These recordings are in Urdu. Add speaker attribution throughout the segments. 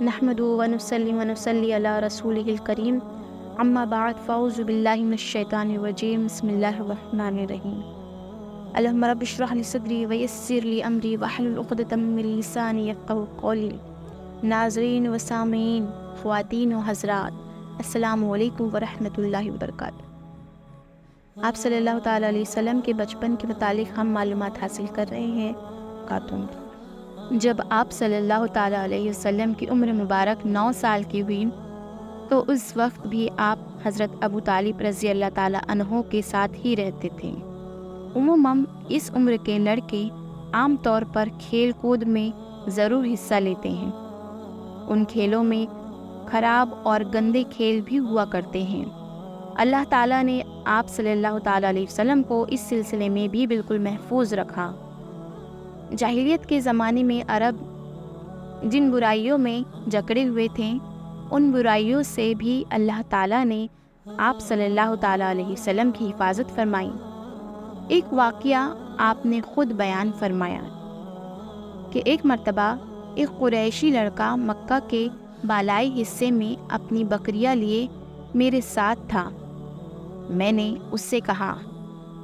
Speaker 1: نحمد و نصلی و نصلی علی رسولہ الکریم، اما بعد فاعوذ باللہ من الشیطان الرجیم، بسم اللہ الرحمن الرحیم۔ اللہم رب اشرح لی صدری ویسر لی امری واحلل عقدۃ من لسانی یفقہوا قولی۔ ناظرین و سامعین، خواتین و حضرات، السلام علیکم ورحمۃ اللہ وبرکاتہ۔ آپ صلی اللہ تعالیٰ علیہ وسلم کے بچپن کے متعلق ہم معلومات حاصل کر رہے ہیں۔ خاتون، جب آپ صلی اللہ تعالیٰ علیہ وسلم کی عمر مبارک 9 سال کی ہوئی تو اس وقت بھی آپ حضرت ابو طالب رضی اللہ تعالیٰ عنہ کے ساتھ ہی رہتے تھے۔ عموماً اس عمر کے لڑکے عام طور پر کھیل کود میں ضرور حصہ لیتے ہیں۔ ان کھیلوں میں خراب اور گندے کھیل بھی ہوا کرتے ہیں۔ اللہ تعالیٰ نے آپ صلی اللہ تعالیٰ علیہ وسلم کو اس سلسلے میں بھی بالکل محفوظ رکھا۔ جاہلیت کے زمانے میں عرب جن برائیوں میں جکڑے ہوئے تھے، ان برائیوں سے بھی اللہ تعالیٰ نے آپ صلی اللہ تعالیٰ علیہ وسلم کی حفاظت فرمائی۔ ایک واقعہ آپ نے خود بیان فرمایا کہ ایک مرتبہ ایک قریشی لڑکا مکہ کے بالائی حصے میں اپنی بکریاں لیے میرے ساتھ تھا۔ میں نے اس سے کہا،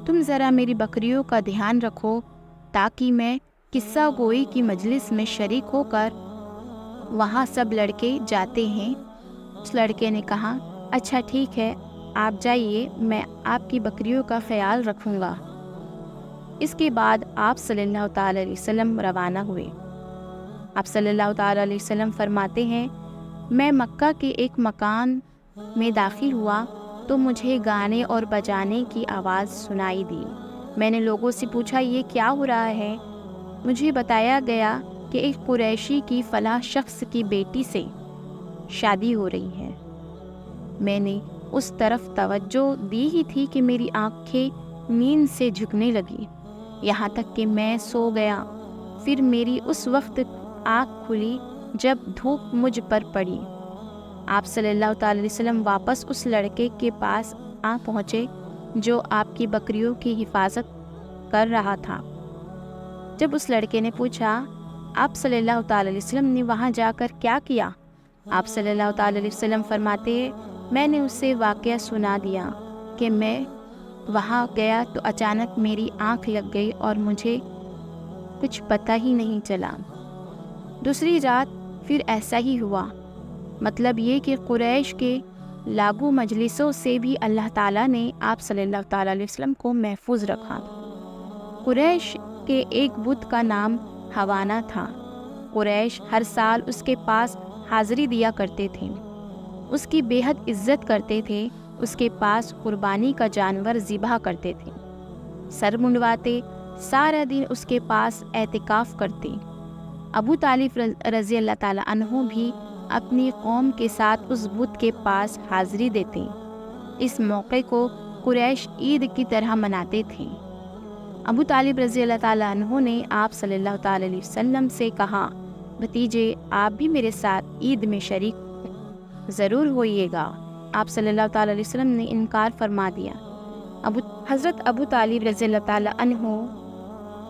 Speaker 1: تم ذرا میری بکریوں کا دھیان رکھو تاکہ میں قصہ گوئی کی مجلس میں شریک ہو کر، وہاں سب لڑکے جاتے ہیں۔ اس لڑکے نے کہا، اچھا ٹھیک ہے، آپ جائیے، میں آپ کی بکریوں کا خیال رکھوں گا۔ اس کے بعد آپ صلی اللہ تعالیٰ علیہ وسلم روانہ ہوئے۔ آپ صلی اللہ تعالیٰ علیہ وسلم فرماتے ہیں، میں مکہ کے ایک مکان میں داخل ہوا تو مجھے گانے اور بجانے کی آواز سنائی دی۔ میں نے لوگوں سے پوچھا، یہ کیا ہو رہا ہے؟ مجھے بتایا گیا کہ ایک قریشی کی فلاں شخص کی بیٹی سے شادی ہو رہی ہے۔ میں نے اس طرف توجہ دی ہی تھی کہ میری آنکھیں نیند سے جھکنے لگی، یہاں تک کہ میں سو گیا۔ پھر میری اس وقت آنکھ کھلی جب دھوپ مجھ پر پڑی۔ آپ صلی اللہ تعالی علیہ وسلم واپس اس لڑکے کے پاس آ پہنچے جو آپ کی بکریوں کی حفاظت کر رہا تھا۔ جب اس لڑکے نے پوچھا، آپ صلی اللہ تعالی علیہ وسلم نے وہاں جا کر کیا کیا؟ آپ صلی اللہ تعالی علیہ وسلم فرماتے ہیں، میں نے اسے واقعہ سنا دیا کہ میں وہاں گیا تو اچانک میری آنکھ لگ گئی اور مجھے کچھ پتہ ہی نہیں چلا۔ دوسری رات پھر ایسا ہی ہوا۔ مطلب یہ کہ قریش کے لاگو مجلسوں سے بھی اللہ تعالیٰ نے آپ صلی اللہ تعالیٰ علیہ وسلم کو محفوظ رکھا۔ قریش کے ایک بت کا نام حوانا تھا۔ قریش ہر سال اس کے پاس حاضری دیا کرتے تھے، اس کی بے حد عزت کرتے تھے، اس کے پاس قربانی کا جانور ذبح کرتے تھے، سر منڈواتے، سارا دن اس کے پاس اعتکاف کرتے۔ ابو طالب رضی اللہ تعالیٰ عنہ بھی اپنی قوم کے ساتھ اس بت کے پاس حاضری دیتے۔ اس موقع کو قریش عید کی طرح مناتے تھے۔ ابو طالب رضی اللہ تعالیٰ عنہ نے آپ صلی اللہ تعالیٰ علیہ وسلم سے کہا، بھتیجے آپ بھی میرے ساتھ عید میں شریک ضرور ہوئیے گا۔ آپ صلی اللہ تعالیٰ علیہ وسلم نے انکار فرما دیا۔ حضرت ابو طالب رضی اللہ تعالیٰ عنہ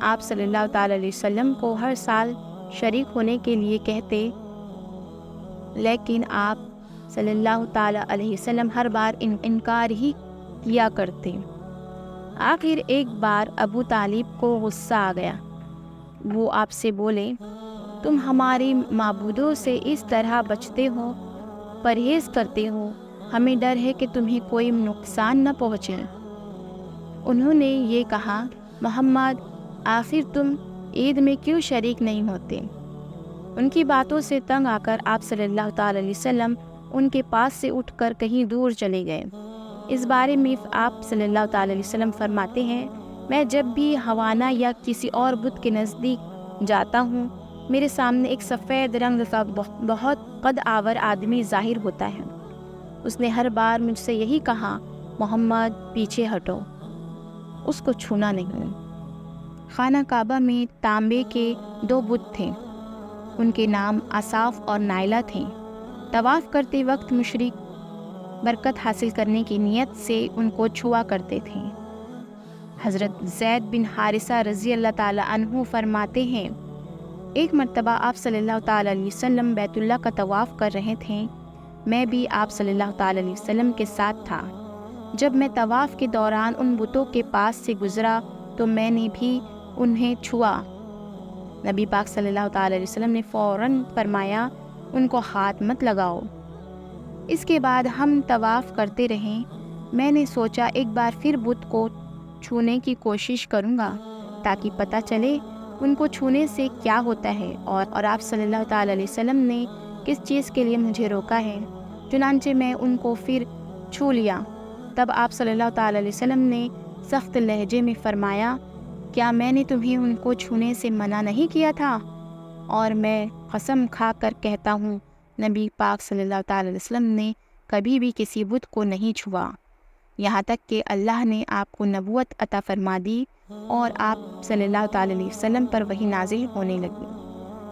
Speaker 1: آپ صلی اللہ تعالیٰ علیہ وسلم کو ہر سال شریک ہونے کے لیے کہتے، لیکن آپ صلی اللہ تعالیٰ علیہ وسلم ہر بار انکار ہی کیا کرتے۔ آخر ایک بار ابو طالب کو غصہ آ گیا۔ وہ آپ سے بولے، تم ہمارے معبودوں سے اس طرح بچتے ہو، پرہیز کرتے ہو، ہمیں ڈر ہے کہ تمہیں کوئی نقصان نہ پہنچے۔ انہوں نے یہ کہا، محمد آخر تم عید میں کیوں شریک نہیں ہوتے؟ ان کی باتوں سے تنگ آ کر آپ صلی اللہ تعالی علیہ وسلم ان کے پاس سے اٹھ کر کہیں دور چلے گئے۔ اس بارے میں آپ صلی اللہ تعالی علیہ وسلم فرماتے ہیں، میں جب بھی حوانا یا کسی اور بت کے نزدیک جاتا ہوں، میرے سامنے ایک سفید رنگ کا بہت قد آور آدمی ظاہر ہوتا ہے۔ اس نے ہر بار مجھ سے یہی کہا، محمد پیچھے ہٹو، اس کو چھونا نہیں۔ خانہ کعبہ میں تانبے کے 2 بت تھے، ان کے نام اصاف اور نائلہ تھے۔ طواف کرتے وقت مشرک برکت حاصل کرنے کی نیت سے ان کو چھوا کرتے تھے۔ حضرت زید بن حارثہ رضی اللہ تعالیٰ عنہ فرماتے ہیں ایک مرتبہ آپ صلی اللہ تعالیٰ علیہ وسلم بیت اللہ کا طواف کر رہے تھے۔ میں بھی آپ صلی اللہ تعالیٰ علیہ وسلم کے ساتھ تھا۔ جب میں طواف کے دوران ان بتوں کے پاس سے گزرا تو میں نے بھی انہیں چھوا۔ نبی پاک صلی اللہ تعالیٰ علیہ وسلم نے فوراً فرمایا ان کو ہاتھ مت لگاؤ۔ اس کے بعد ہم طواف کرتے رہیں۔ میں نے سوچا ایک بار پھر بت کو چھونے کی کوشش کروں گا تاکہ پتہ چلے ان کو چھونے سے کیا ہوتا ہے اور آپ صلی اللہ تعالیٰ علیہ وسلم نے کس چیز کے لیے مجھے روکا ہے۔ چنانچہ میں ان کو پھر چھو لیا۔ تب آپ صلی اللہ تعالیٰ علیہ وسلم نے سخت لہجے میں فرمایا، کیا میں نے تمہیں ان کو چھونے سے منع نہیں کیا تھا؟ اور میں قسم کھا کر کہتا ہوں نبی پاک صلی اللہ تعالیٰ علیہ وسلم نے کبھی بھی کسی بت کو نہیں چھوا، یہاں تک کہ اللہ نے آپ کو نبوت عطا فرما دی اور آپ صلی اللہ تعالیٰ علیہ وسلم پر وحی نازل ہونے لگی۔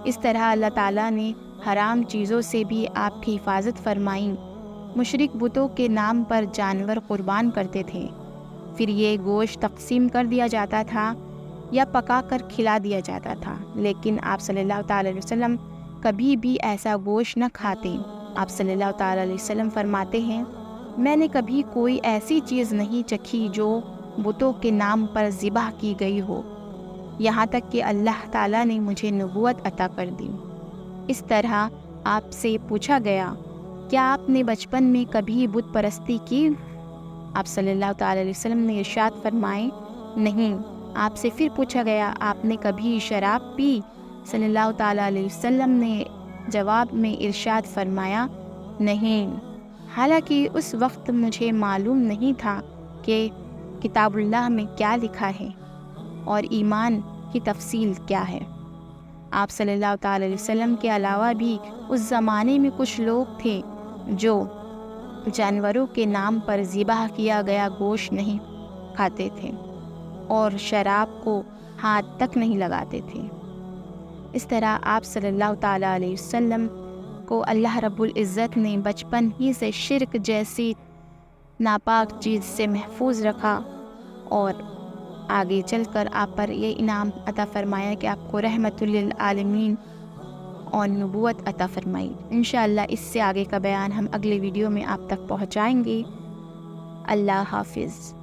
Speaker 1: اس طرح اللہ تعالیٰ نے حرام چیزوں سے بھی آپ کی حفاظت فرمائی۔ مشرک بتوں کے نام پر جانور قربان کرتے تھے، پھر یہ گوشت تقسیم کر دیا جاتا تھا یا پکا کر کھلا دیا جاتا تھا، لیکن آپ صلی اللہ تعالیٰ علیہ وسلم کبھی بھی ایسا گوشت نہ کھاتے۔ آپ صلی اللہ تعالیٰ علیہ وسلم فرماتے ہیں، میں نے کبھی کوئی ایسی چیز نہیں چکھی جو بتوں کے نام پر ذبح کی گئی ہو، یہاں تک کہ اللہ تعالیٰ نے مجھے نبوت عطا کر دی۔ اس طرح آپ سے پوچھا گیا، کیا آپ نے بچپن میں کبھی بت پرستی کی؟ آپ صلی اللہ تعالیٰ علیہ وسلم نے ارشاد فرمائے، نہیں۔ آپ سے پھر پوچھا گیا، آپ نے کبھی شراب پی؟ صلی اللہ تعالیٰ علیہ وسلم نے جواب میں ارشاد فرمایا، نہیں۔ حالانکہ اس وقت مجھے معلوم نہیں تھا کہ کتاب اللہ میں کیا لکھا ہے اور ایمان کی تفصیل کیا ہے۔ آپ صلی اللہ تعالیٰ علیہ وسلم کے علاوہ بھی اس زمانے میں کچھ لوگ تھے جو جانوروں کے نام پر ذبح کیا گیا گوشت نہیں کھاتے تھے اور شراب کو ہاتھ تک نہیں لگاتے تھے۔ اس طرح آپ صلی اللہ تعالیٰ علیہ وسلم کو اللہ رب العزت نے بچپن ہی سے شرک جیسی ناپاک چیز سے محفوظ رکھا اور آگے چل کر آپ پر یہ انعام عطا فرمایا کہ آپ کو رحمت للعالمین اور نبوت عطا فرمائی۔ انشاءاللہ اس سے آگے کا بیان ہم اگلے ویڈیو میں آپ تک پہنچائیں گے۔ اللہ حافظ۔